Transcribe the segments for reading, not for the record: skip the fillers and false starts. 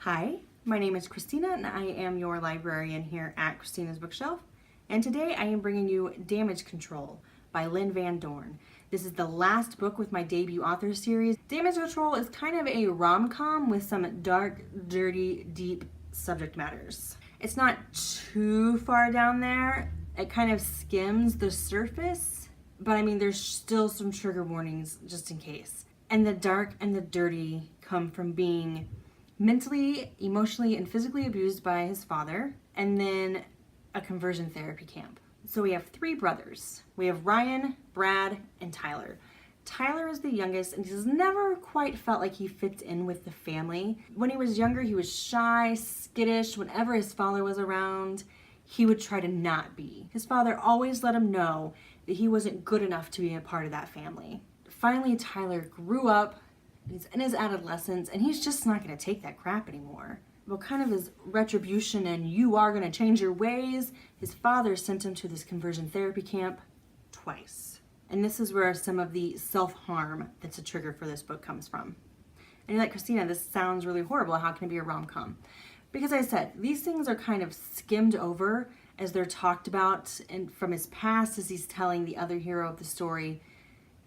Hi, my name is Christina and I am your librarian here at Christina's Bookshelf. And today I am bringing you Damage Control by Lynn Van Dorn. This is the last book with my debut author series. Damage Control is kind of a rom-com with some dark, dirty, deep subject matters. It's not too far down there. It kind of skims the surface, but I mean there's still some trigger warnings just in case. And the dark and the dirty come from being mentally, emotionally, and physically abused by his father, and then a conversion therapy camp. So we have three brothers. We have Ryan, Brad, and Tyler. Tyler is the youngest, and he's never quite felt like he fits in with the family. When he was younger, he was shy, skittish. Whenever his father was around, he would try to not be. His father always let him know that he wasn't good enough to be a part of that family. Finally, Tyler grew up. He's in his adolescence, and he's just not going to take that crap anymore. Well, kind of his retribution and you are going to change your ways, his father sent him to this conversion therapy camp twice. And this is where some of the self-harm that's a trigger for this book comes from. And you're like, Christina, this sounds really horrible. How can it be a rom-com? Because I said, these things are kind of skimmed over as they're talked about and from his past as he's telling the other hero of the story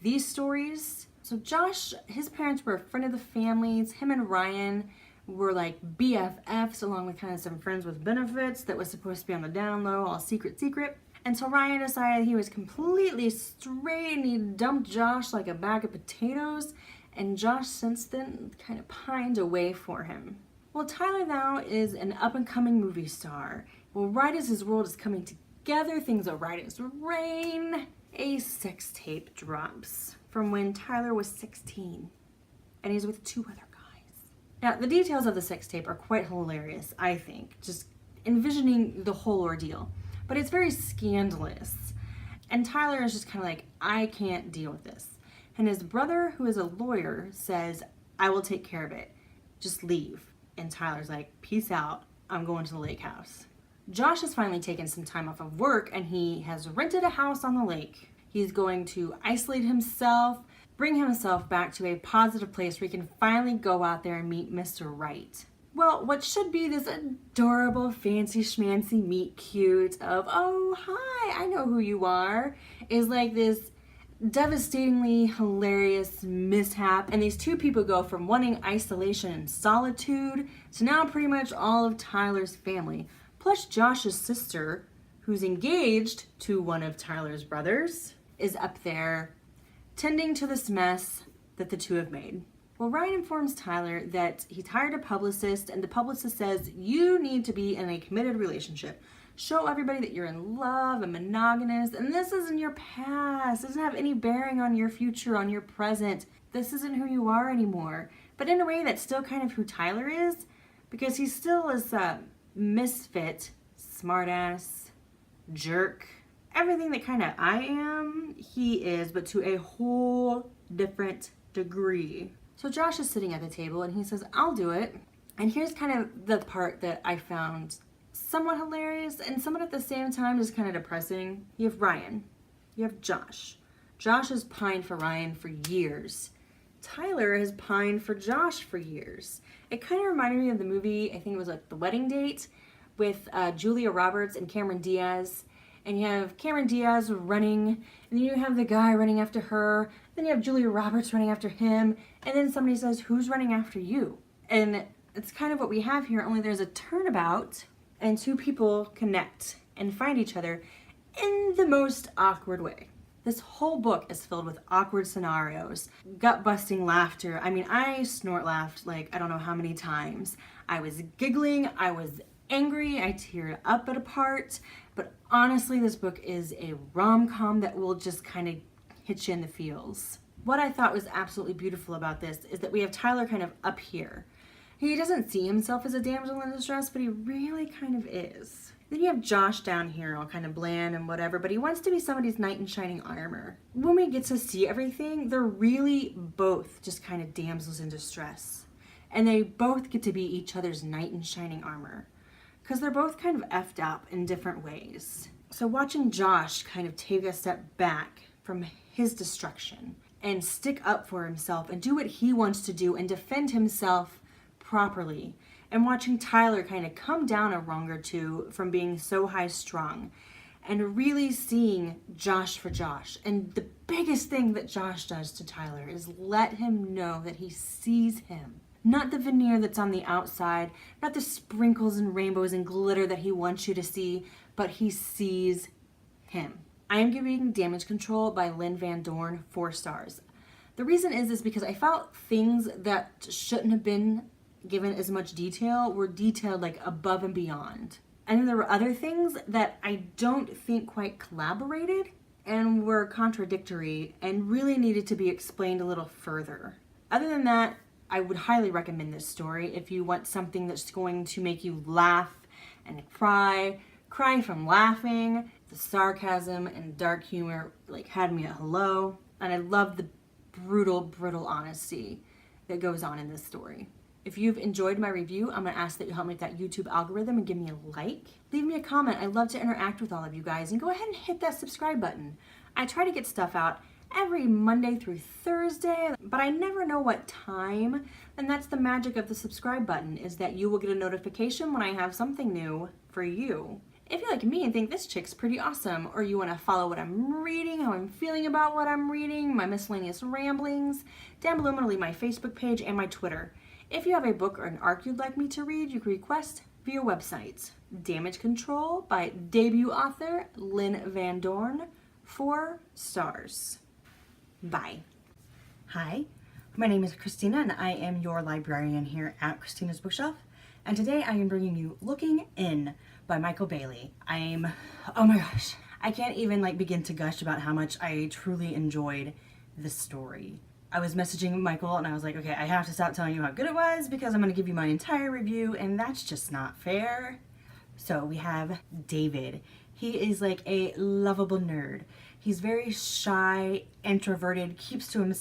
these stories. So Josh, his parents were a friend of the family's. Him and Ryan were like BFFs, along with kind of some friends with benefits that was supposed to be on the down low, all secret. And so Ryan decided he was completely straight and he dumped Josh like a bag of potatoes. And Josh since then kind of pined away for him. Well, Tyler now is an up-and-coming movie star. Well, right as his world is coming together, things are right as rain. A sex tape drops from when Tyler was 16, and he's with two other guys. Now, the details of the sex tape are quite hilarious, I think, just envisioning the whole ordeal. But it's very scandalous, and Tyler is just kind of like, I can't deal with this. And his brother, who is a lawyer, says, I will take care of it. Just leave. And Tyler's like, peace out. I'm going to the lake house. Josh has finally taken some time off of work and he has rented a house on the lake. He's going to isolate himself, bring himself back to a positive place where he can finally go out there and meet Mr. Right. Well, what should be this adorable, fancy schmancy meet cute of, oh, hi, I know who you are, is like this devastatingly hilarious mishap. And these two people go from wanting isolation and solitude to now pretty much all of Tyler's family. Plus Josh's sister, who's engaged to one of Tyler's brothers, is up there tending to this mess that the two have made. Well, Ryan informs Tyler that he's hired a publicist, and the publicist says, you need to be in a committed relationship. Show everybody that you're in love and monogamous, and this isn't your past. It doesn't have any bearing on your future, on your present. This isn't who you are anymore. But in a way, that's still kind of who Tyler is, because he still is misfit, smartass, jerk, everything that kind of I am, he is, but to a whole different degree. So Josh is sitting at the table and he says, I'll do it. And here's kind of the part that I found somewhat hilarious and somewhat at the same time just kind of depressing. You have Ryan, you have Josh. Josh has pined for Ryan for years. Tyler has pined for Josh for years. It kind of reminded me of the movie, I think it was like The Wedding Date, with Julia Roberts and Cameron Diaz. And you have Cameron Diaz running, and then you have the guy running after her, then you have Julia Roberts running after him, and then somebody says, who's running after you? And it's kind of what we have here, only there's a turnabout, and two people connect and find each other in the most awkward way. This whole book is filled with awkward scenarios, gut-busting laughter. I mean, I snort laughed like I don't know how many times. I was giggling, I was angry, I teared up at a part. But honestly, this book is a rom-com that will just kind of hit you in the feels. What I thought was absolutely beautiful about this is that we have Tyler kind of up here. He doesn't see himself as a damsel in distress, but he really kind of is. Then you have Josh down here, all kind of bland and whatever, but he wants to be somebody's knight in shining armor. When we get to see everything, they're really both just kind of damsels in distress. And they both get to be each other's knight in shining armor, because they're both kind of effed up in different ways. So watching Josh kind of take a step back from his destruction and stick up for himself and do what he wants to do and defend himself properly, and watching Tyler kind of come down a rung or two from being so high strung, and really seeing Josh for Josh. And the biggest thing that Josh does to Tyler is let him know that he sees him. Not the veneer that's on the outside, not the sprinkles and rainbows and glitter that he wants you to see, but he sees him. I am giving Damage Control by Lynn Van Dorn 4 stars. The reason is because I felt things that shouldn't have been given as much detail were detailed like above and beyond. And then there were other things that I don't think quite collaborated and were contradictory and really needed to be explained a little further. Other than that, I would highly recommend this story if you want something that's going to make you laugh and cry from laughing. The sarcasm and dark humor like had me at hello, and I love the brutal honesty that goes on in this story. If you've enjoyed my review, I'm going to ask that you help me with that YouTube algorithm and give me a like. Leave me a comment. I'd love to interact with all of you guys, and go ahead and hit that subscribe button. I try to get stuff out every Monday through Thursday, but I never know what time, and that's the magic of the subscribe button, is that you will get a notification when I have something new for you. If you're like me and think this chick's pretty awesome, or you want to follow what I'm reading, how I'm feeling about what I'm reading, my miscellaneous ramblings, down below I'm going to leave my Facebook page and my Twitter. If you have a book or an arc you'd like me to read, you can request via website. Damage Control by debut author Lynn Van Dorn, 4 stars. Bye. Hi, my name is Christina and I am your librarian here at Christina's Bookshelf. And today I am bringing you Looking In by Michael Bailey. Oh my gosh, I can't even begin to gush about how much I truly enjoyed this story. I was messaging Michael and I was like, okay, I have to stop telling you how good it was because I'm going to give you my entire review, and that's just not fair. So we have David. He is like a lovable nerd. He's very shy, introverted, keeps to himself.